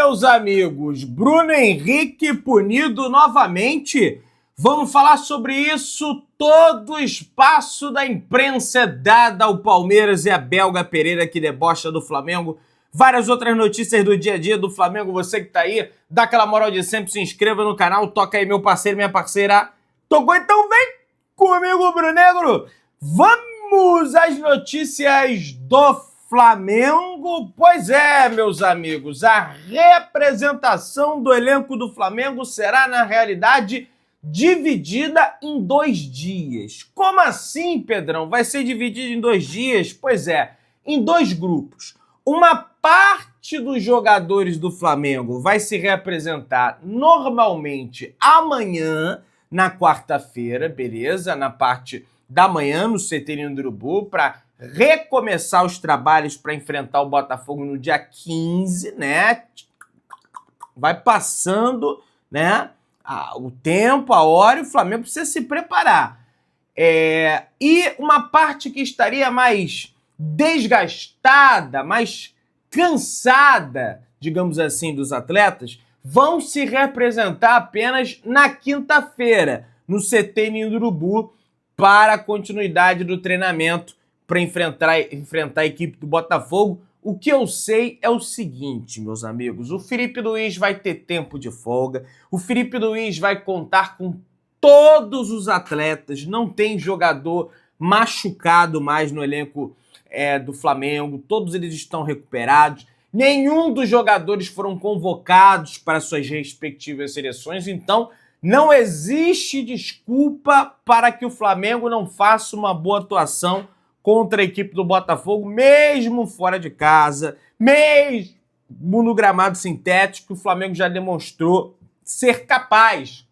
meus amigos, Bruno Henrique punido novamente. Vamos falar sobre isso. Todo o espaço da imprensa é dado ao Palmeiras e a Belga Pereira, que debocha do Flamengo. Várias outras notícias do dia a dia do Flamengo. Você que tá aí, dá aquela moral de sempre, se inscreva no canal, toca aí meu parceiro, minha parceira. Tocou? Então vem comigo, Brunegro. Vamos às notícias do Flamengo. Pois é, meus amigos, a representação do elenco do Flamengo será, na realidade, dividida em 2 dias. Como assim, Pedrão? Vai ser dividida em 2 dias? Pois é, em 2 grupos. Uma parte dos jogadores do Flamengo vai se representar normalmente amanhã, na quarta-feira, beleza? Na parte da manhã, no CT Ninho do Urubu, para recomeçar os trabalhos para enfrentar o Botafogo no dia 15, né? Vai passando, né? O tempo, a hora, e o Flamengo precisa se preparar. E uma parte que estaria mais desgastada, mais cansada, digamos assim, dos atletas, vão se representar apenas na quinta-feira, no CT Ninho do Urubu, para a continuidade do treinamento para enfrentar a equipe do Botafogo. O que eu sei é o seguinte, meus amigos, o Filipe Luís vai ter tempo de folga, o Filipe Luís vai contar com todos os atletas, não tem jogador machucado mais no elenco do Flamengo, todos eles estão recuperados, nenhum dos jogadores foram convocados para suas respectivas seleções, então não existe desculpa para que o Flamengo não faça uma boa atuação contra a equipe do Botafogo, mesmo fora de casa, mesmo no gramado sintético. O Flamengo já demonstrou ser capaz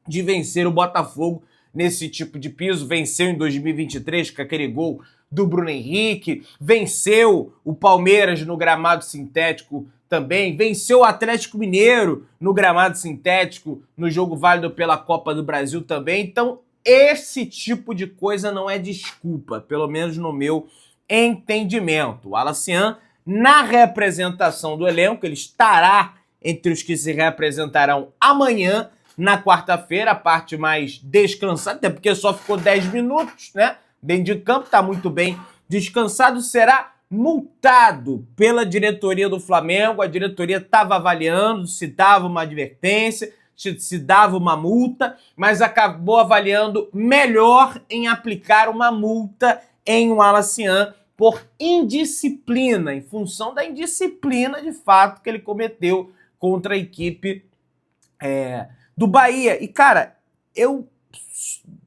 de vencer o Botafogo nesse tipo de piso. Venceu em 2023 com aquele gol do Bruno Henrique, venceu o Palmeiras no gramado sintético também, venceu o Atlético Mineiro no gramado sintético no jogo válido pela Copa do Brasil também. Então, esse tipo de coisa não é desculpa, pelo menos no meu entendimento. O Alacian, na representação do elenco, ele estará entre os que se representarão amanhã, na quarta-feira, a parte mais descansada, até porque só ficou 10 minutos, né? Dentro de campo, está muito bem descansado, será multado pela diretoria do Flamengo. A diretoria estava avaliando se dava uma advertência, se dava uma multa, mas acabou avaliando melhor em aplicar uma multa em Alacian por indisciplina, em função da indisciplina de fato que ele cometeu contra a equipe do Bahia. E, cara, eu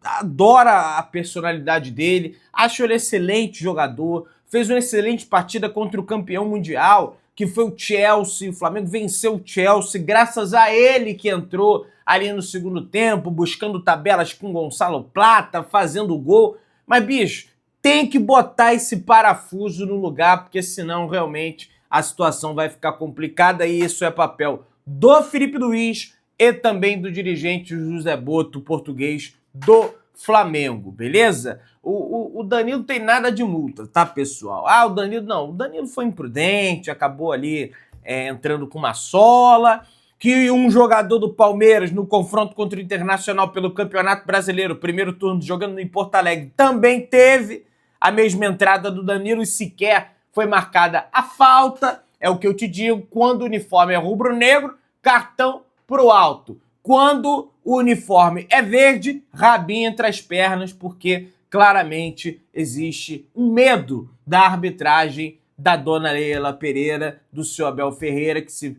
adoro a personalidade dele, acho ele excelente jogador, fez uma excelente partida contra o campeão mundial, que foi o Chelsea. O Flamengo venceu o Chelsea, graças a ele que entrou ali no segundo tempo, buscando tabelas com Gonçalo Plata, fazendo gol. Mas, bicho, tem que botar esse parafuso no lugar, porque senão realmente a situação vai ficar complicada, e isso é papel do Filipe Luís e também do dirigente José Boto, português do Flamengo, beleza? O Danilo tem nada de multa, tá, pessoal? O Danilo não. O Danilo foi imprudente, acabou ali entrando com uma sola. Que um jogador do Palmeiras, no confronto contra o Internacional pelo Campeonato Brasileiro, primeiro turno, jogando em Porto Alegre, também teve a mesma entrada do Danilo e sequer foi marcada a falta. É o que eu te digo, quando o uniforme é rubro-negro, cartão pro alto. Quando o uniforme é verde, rabinho entre as pernas, porque claramente existe um medo da arbitragem da dona Leila Pereira, do seu Abel Ferreira, que se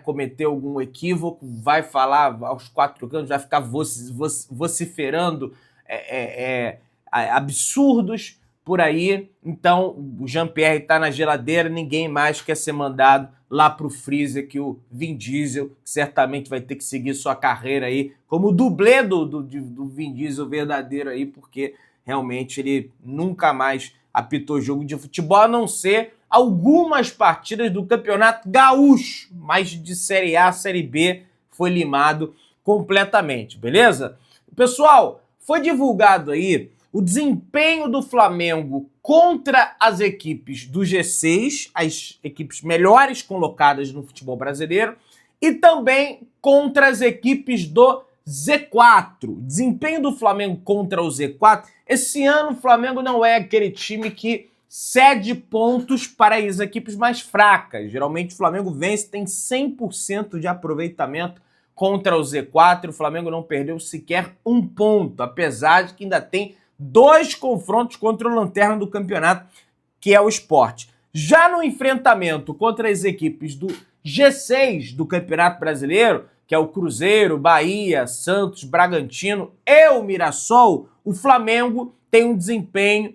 cometeu algum equívoco, vai falar aos 4 cantos, vai ficar vociferando absurdos por aí. Então, o Jean-Pierre está na geladeira, ninguém mais quer ser mandado lá pro freezer, que o Vin Diesel, que certamente vai ter que seguir sua carreira aí como dublê do Vin Diesel verdadeiro aí, porque realmente ele nunca mais apitou jogo de futebol, a não ser algumas partidas do Campeonato Gaúcho, mas de Série A, Série B, foi limado completamente, beleza? Pessoal, foi divulgado aí o desempenho do Flamengo contra as equipes do G6, as equipes melhores colocadas no futebol brasileiro, e também contra as equipes do Z4. Desempenho do Flamengo contra o Z4. Esse ano o Flamengo não é aquele time que cede pontos para as equipes mais fracas. Geralmente o Flamengo vence, tem 100% de aproveitamento contra o Z4. O Flamengo não perdeu sequer um ponto, apesar de que ainda tem 2 confrontos contra o lanterna do campeonato, que é o Sport. Já no enfrentamento contra as equipes do G6 do Campeonato Brasileiro, que é o Cruzeiro, Bahia, Santos, Bragantino e o Mirassol, o Flamengo tem um desempenho...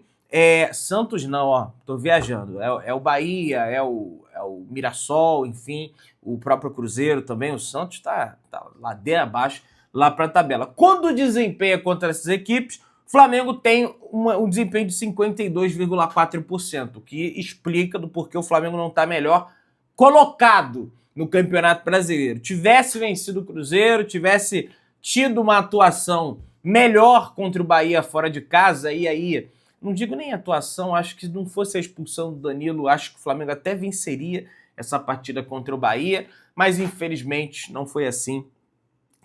Santos não, ó, tô viajando. É o Bahia, é o Mirassol, enfim, o próprio Cruzeiro também. O Santos tá ladeira abaixo lá para a tabela. Quando desempenha contra essas equipes, o Flamengo tem um desempenho de 52,4%, que explica do porquê o Flamengo não está melhor colocado no Campeonato Brasileiro. Tivesse vencido o Cruzeiro, tivesse tido uma atuação melhor contra o Bahia fora de casa, e aí, não digo nem atuação, acho que se não fosse a expulsão do Danilo, acho que o Flamengo até venceria essa partida contra o Bahia, mas infelizmente não foi assim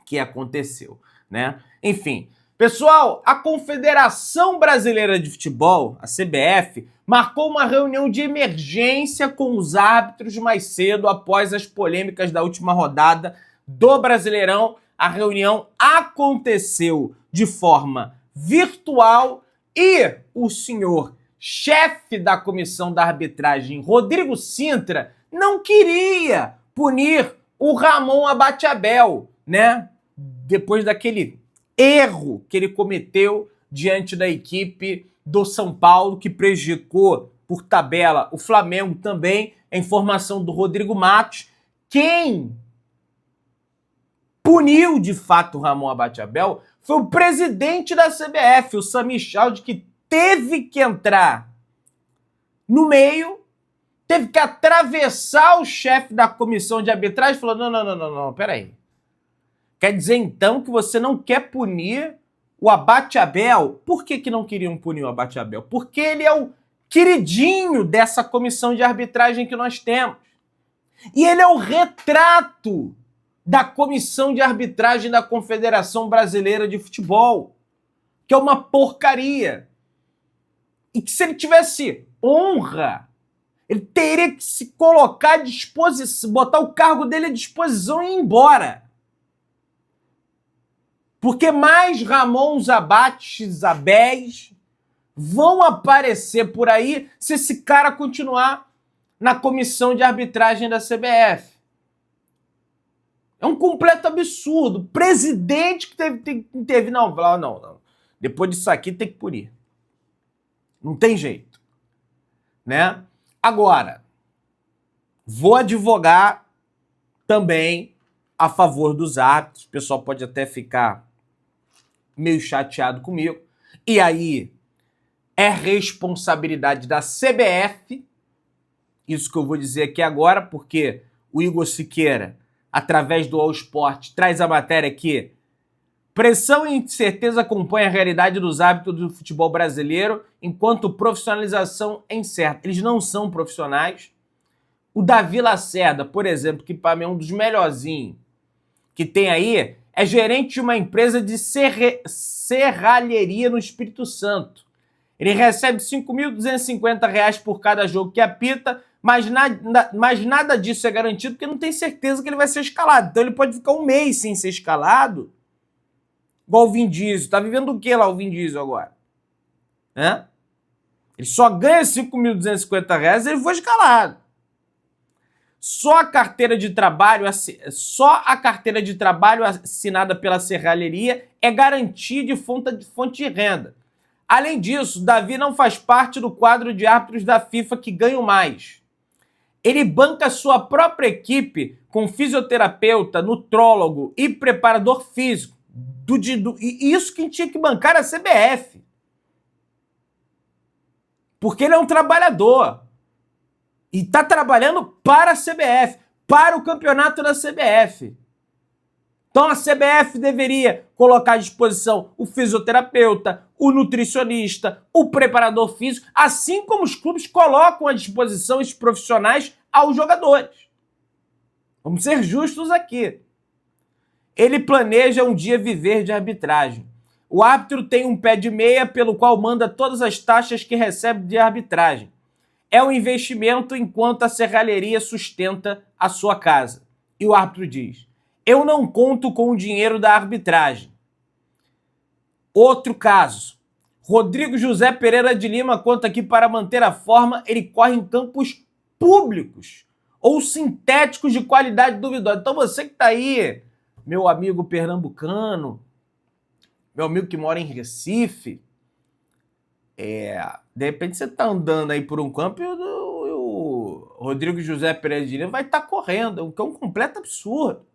que aconteceu, né? Enfim, pessoal, a Confederação Brasileira de Futebol, a CBF, marcou uma reunião de emergência com os árbitros mais cedo após as polêmicas da última rodada do Brasileirão. A reunião aconteceu de forma virtual e o senhor chefe da comissão da arbitragem, Rodrigo Sintra, não queria punir o Ramon Abateabel, né? Depois daquele erro que ele cometeu diante da equipe do São Paulo, que prejudicou por tabela o Flamengo também. A informação do Rodrigo Matos. Quem puniu de fato o Ramon Abateabel foi o presidente da CBF, o Sami Chaldi, que teve que entrar no meio, teve que atravessar o chefe da comissão de arbitragem e falou: não, peraí. Quer dizer, então, que você não quer punir o Abateabel? Por que não queriam punir o Abateabel? Porque ele é o queridinho dessa comissão de arbitragem que nós temos. E ele é o retrato da comissão de arbitragem da Confederação Brasileira de Futebol, que é uma porcaria. E que se ele tivesse honra, ele teria que se colocar à disposição, botar o cargo dele à disposição e ir embora. Porque mais Ramons Abateabéis vão aparecer por aí se esse cara continuar na comissão de arbitragem da CBF. É um completo absurdo. Presidente que teve não. Depois disso aqui tem que punir. Não tem jeito, né? Agora, vou advogar também a favor dos árbitros. O pessoal pode até ficar meio chateado comigo. E aí é responsabilidade da CBF, isso que eu vou dizer aqui agora, porque o Igor Siqueira, através do All Sport, traz a matéria aqui. Pressão e incerteza acompanham a realidade dos árbitros do futebol brasileiro, enquanto profissionalização é incerta. Eles não são profissionais. O Davi Lacerda, por exemplo, que para mim é um dos melhorzinhos que tem aí, é gerente de uma empresa de serralheria no Espírito Santo. Ele recebe R$ 5.250 por cada jogo que apita, mas nada disso é garantido porque não tem certeza que ele vai ser escalado. Então ele pode ficar um mês sem ser escalado, igual o Vin Diesel. Tá vivendo o que lá o Vin Diesel agora? Hã? Ele só ganha R$ 5.250 e ele foi escalado. Só a carteira de trabalho assinada pela serralheria é garantia de fonte de renda. Além disso, Davi não faz parte do quadro de árbitros da FIFA que ganham mais. Ele banca sua própria equipe com fisioterapeuta, nutrólogo e preparador físico. E isso que tinha que bancar a CBF. Porque ele é um trabalhador. E está trabalhando para a CBF, para o campeonato da CBF. Então a CBF deveria colocar à disposição o fisioterapeuta, o nutricionista, o preparador físico, assim como os clubes colocam à disposição esses profissionais aos jogadores. Vamos ser justos aqui. Ele planeja um dia viver de arbitragem. O árbitro tem um pé de meia pelo qual manda todas as taxas que recebe de arbitragem. É um investimento enquanto a serralheria sustenta a sua casa. E o árbitro diz: eu não conto com o dinheiro da arbitragem. Outro caso. Rodrigo José Pereira de Lima conta que para manter a forma ele corre em campos públicos ou sintéticos de qualidade duvidosa. Então você que está aí, meu amigo pernambucano, meu amigo que mora em Recife, de repente você está andando aí por um campo e o Rodrigo José Pereira de Lima vai estar correndo, o que é um completo absurdo.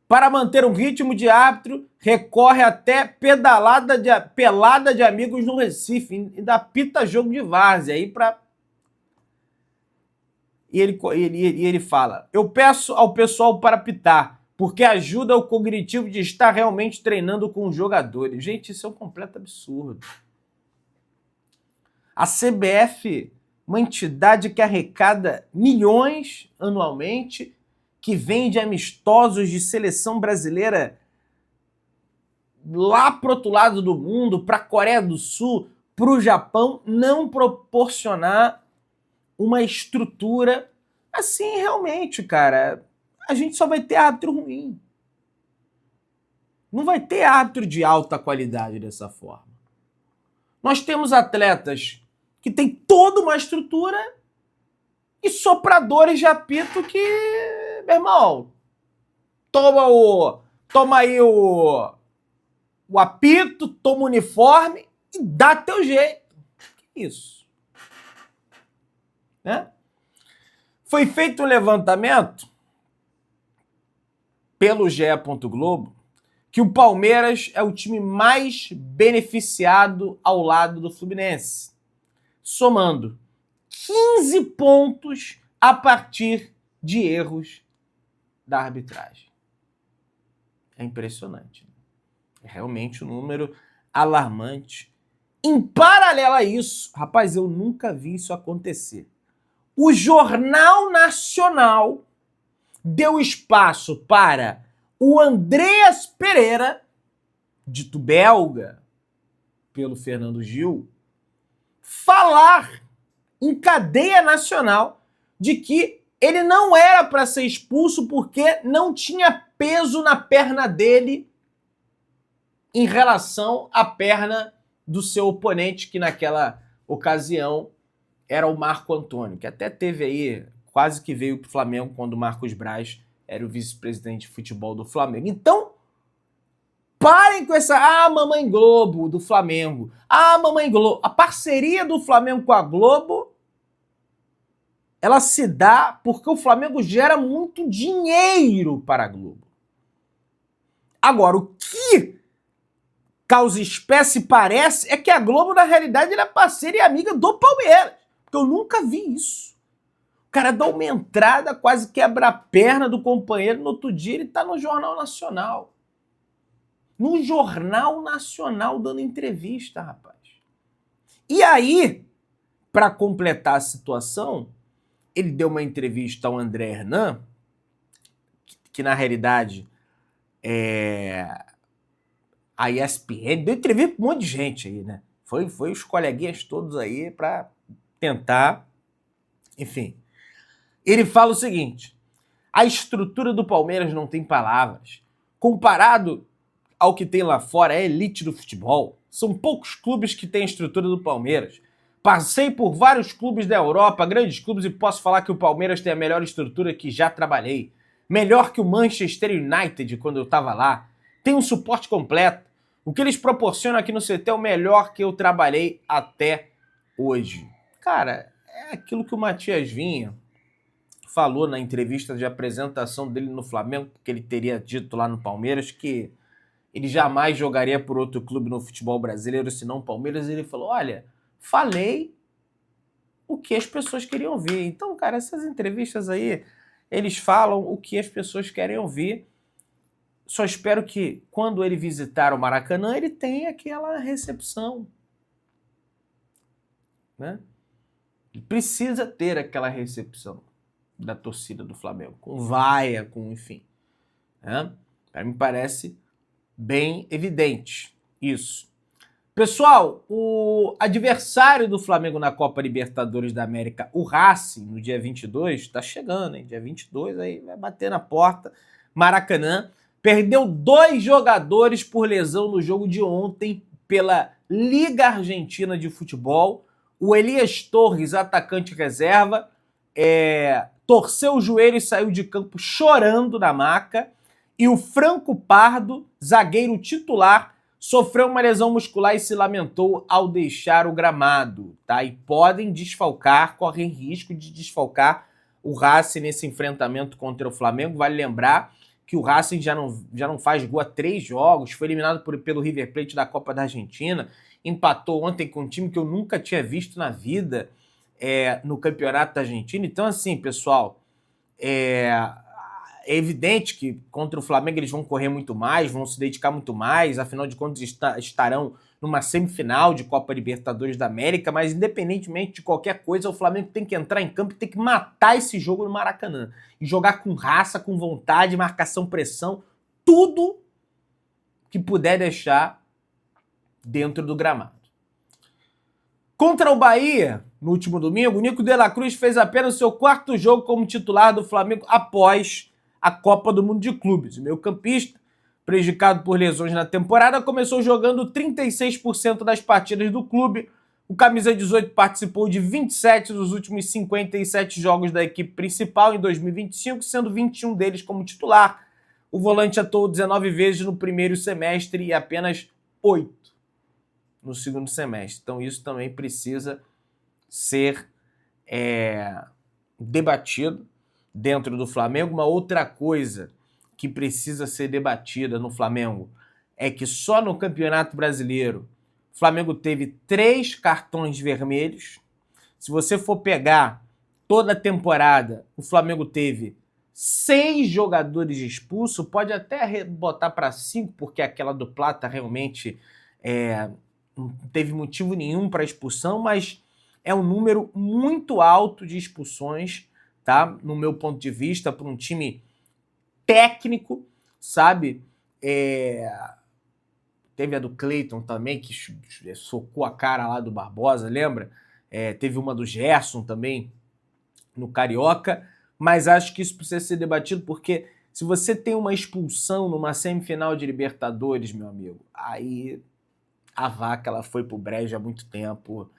Para manter um ritmo de árbitro, recorre até pelada de amigos no Recife, e dá pita jogo de várzea aí para... E ele fala: eu peço ao pessoal para pitar, porque ajuda o cognitivo de estar realmente treinando com os jogadores. Gente, isso é um completo absurdo. A CBF, uma entidade que arrecada milhões anualmente, que vende amistosos de seleção brasileira lá pro outro lado do mundo, para a Coreia do Sul, para o Japão, não proporcionar uma estrutura assim, realmente, cara, a gente só vai ter árbitro ruim. Não vai ter árbitro de alta qualidade dessa forma. Nós temos atletas que têm toda uma estrutura e sopradores de apito que, meu irmão, toma aí o apito, toma o uniforme e dá teu jeito. Que isso? Né? Foi feito um levantamento pelo GE. Globo que o Palmeiras é o time mais beneficiado ao lado do Fluminense, somando 15 pontos a partir de erros da arbitragem. É impressionante. É realmente um número alarmante. Em paralelo a isso, rapaz, eu nunca vi isso acontecer. O Jornal Nacional deu espaço para o Andreas Pereira, dito belga pelo Fernando Gil, falar em cadeia nacional de que ele não era para ser expulso porque não tinha peso na perna dele em relação à perna do seu oponente, que naquela ocasião era o Marco Antônio, que até teve aí, quase que veio para o Flamengo quando o Marcos Braz era o vice-presidente de futebol do Flamengo. Então, parem com essa Mamãe Globo do Flamengo. Mamãe Globo. A parceria do Flamengo com a Globo, ela se dá porque o Flamengo gera muito dinheiro para a Globo. Agora, o que causa espécie parece é que a Globo, na realidade, ela é parceira e amiga do Palmeiras. Porque eu nunca vi isso. O cara dá uma entrada, quase quebra a perna do companheiro, no outro dia ele tá no Jornal Nacional. No Jornal Nacional dando entrevista, rapaz. E aí, para completar a situação, ele deu uma entrevista ao André Hernan, que na realidade a ESPN deu entrevista para um monte de gente aí, né? Foi os coleguinhas todos aí para tentar, enfim. Ele fala o seguinte: a estrutura do Palmeiras não tem palavras. Comparado ao que tem lá fora, é a elite do futebol. São poucos clubes que têm a estrutura do Palmeiras. Passei por vários clubes da Europa, grandes clubes, e posso falar que o Palmeiras tem a melhor estrutura que já trabalhei. Melhor que o Manchester United quando eu estava lá. Tem um suporte completo. O que eles proporcionam aqui no CT é o melhor que eu trabalhei até hoje. Cara, é aquilo que o Matias Vinha falou na entrevista de apresentação dele no Flamengo, que ele teria dito lá no Palmeiras que ele jamais jogaria por outro clube no futebol brasileiro senão o Palmeiras. Ele falou: olha, falei o que as pessoas queriam ouvir. Então, cara, essas entrevistas aí, eles falam o que as pessoas querem ouvir. só espero que, quando ele visitar o Maracanã, ele tenha aquela recepção, né? Ele precisa ter aquela recepção da torcida do Flamengo, com vaia, com enfim. Né? Para mim parece bem evidente isso. Pessoal, o adversário do Flamengo na Copa Libertadores da América, o Racing, no dia 22, está chegando, hein? Dia 22 aí vai bater na porta. Maracanã perdeu 2 jogadores por lesão no jogo de ontem pela Liga Argentina de Futebol. O Elias Torres, atacante reserva, torceu o joelho e saiu de campo chorando na maca. E o Franco Pardo, zagueiro titular, sofreu uma lesão muscular e se lamentou ao deixar o gramado, tá? E podem desfalcar, correm risco de desfalcar o Racing nesse enfrentamento contra o Flamengo. Vale lembrar que o Racing já não faz gol há 3 jogos, foi eliminado pelo River Plate da Copa da Argentina, empatou ontem com um time que eu nunca tinha visto na vida no Campeonato da Argentina. Então, assim, pessoal, é evidente que contra o Flamengo eles vão correr muito mais, vão se dedicar muito mais, afinal de contas estarão numa semifinal de Copa Libertadores da América, mas independentemente de qualquer coisa, o Flamengo tem que entrar em campo e tem que matar esse jogo no Maracanã. E jogar com raça, com vontade, marcação, pressão, tudo que puder deixar dentro do gramado. Contra o Bahia, no último domingo, o Nico de la Cruz fez apenas o seu 4º jogo como titular do Flamengo após a Copa do Mundo de Clubes. O meio-campista, prejudicado por lesões na temporada, começou jogando 36% das partidas do clube. O camisa 18 participou de 27 dos últimos 57 jogos da equipe principal em 2025, sendo 21 deles como titular. O volante atuou 19 vezes no primeiro semestre e apenas 8 no segundo semestre. Então isso também precisa ser debatido dentro do Flamengo. Uma outra coisa que precisa ser debatida no Flamengo é que só no Campeonato Brasileiro o Flamengo teve 3 cartões vermelhos. Se você for pegar toda a temporada, o Flamengo teve 6 jogadores expulsos, pode até botar para 5, porque aquela do Plata realmente não teve motivo nenhum para expulsão, mas é um número muito alto de expulsões, tá? No meu ponto de vista, para um time técnico, sabe? Teve a do Cleiton também, que socou a cara lá do Barbosa, lembra? Teve uma do Gerson também, no Carioca, mas acho que isso precisa ser debatido, porque se você tem uma expulsão numa semifinal de Libertadores, meu amigo, aí a vaca ela foi pro brejo há muito tempo.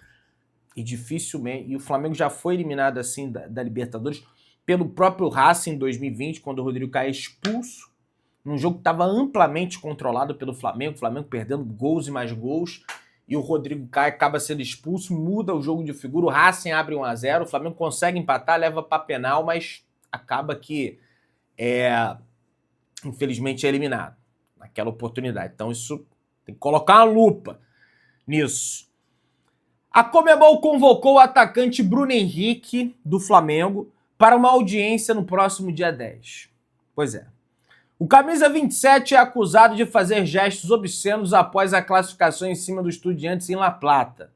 E dificilmente. E o Flamengo já foi eliminado assim da Libertadores pelo próprio Racing em 2020, quando o Rodrigo Caio é expulso, num jogo que estava amplamente controlado pelo Flamengo, o Flamengo perdendo gols e mais gols, e o Rodrigo Caio acaba sendo expulso, muda o jogo de figura, o Racing abre 1-0, o Flamengo consegue empatar, leva para penal, mas acaba que infelizmente é eliminado naquela oportunidade. Então isso tem que colocar uma lupa nisso. A Conmebol convocou o atacante Bruno Henrique, do Flamengo, para uma audiência no próximo dia 10. Pois é. O camisa 27 é acusado de fazer gestos obscenos após a classificação em cima do Estudiantes em La Plata.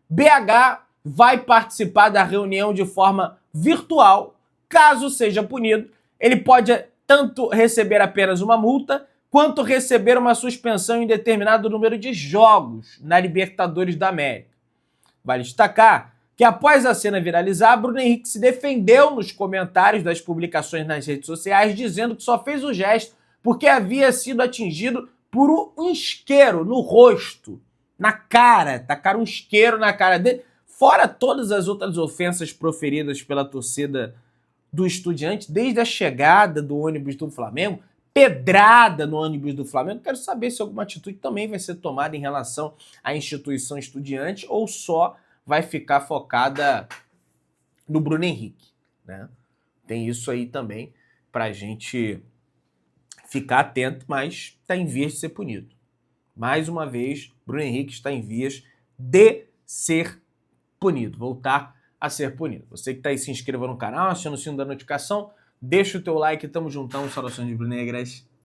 BH vai participar da reunião de forma virtual. Caso seja punido, ele pode tanto receber apenas uma multa, quanto receber uma suspensão em determinado número de jogos na Libertadores da América. Vale destacar que após a cena viralizar, Bruno Henrique se defendeu nos comentários das publicações nas redes sociais, dizendo que só fez o gesto porque havia sido atingido por um isqueiro no rosto, na cara. Tacaram um isqueiro na cara dele, fora todas as outras ofensas proferidas pela torcida do Estudiante, desde a chegada do ônibus do Flamengo, pedrada no ônibus do Flamengo. Quero saber se alguma atitude também vai ser tomada em relação à instituição Estudiante ou só vai ficar focada no Bruno Henrique, né? Tem isso aí também para a gente ficar atento, mas está em vias de ser punido. Mais uma vez, Bruno Henrique está em vias de ser punido, voltar a ser punido. Você que está aí, se inscreva no canal, aciona o sino da notificação, deixa o teu like, tamo juntão, saudações de Brunegras.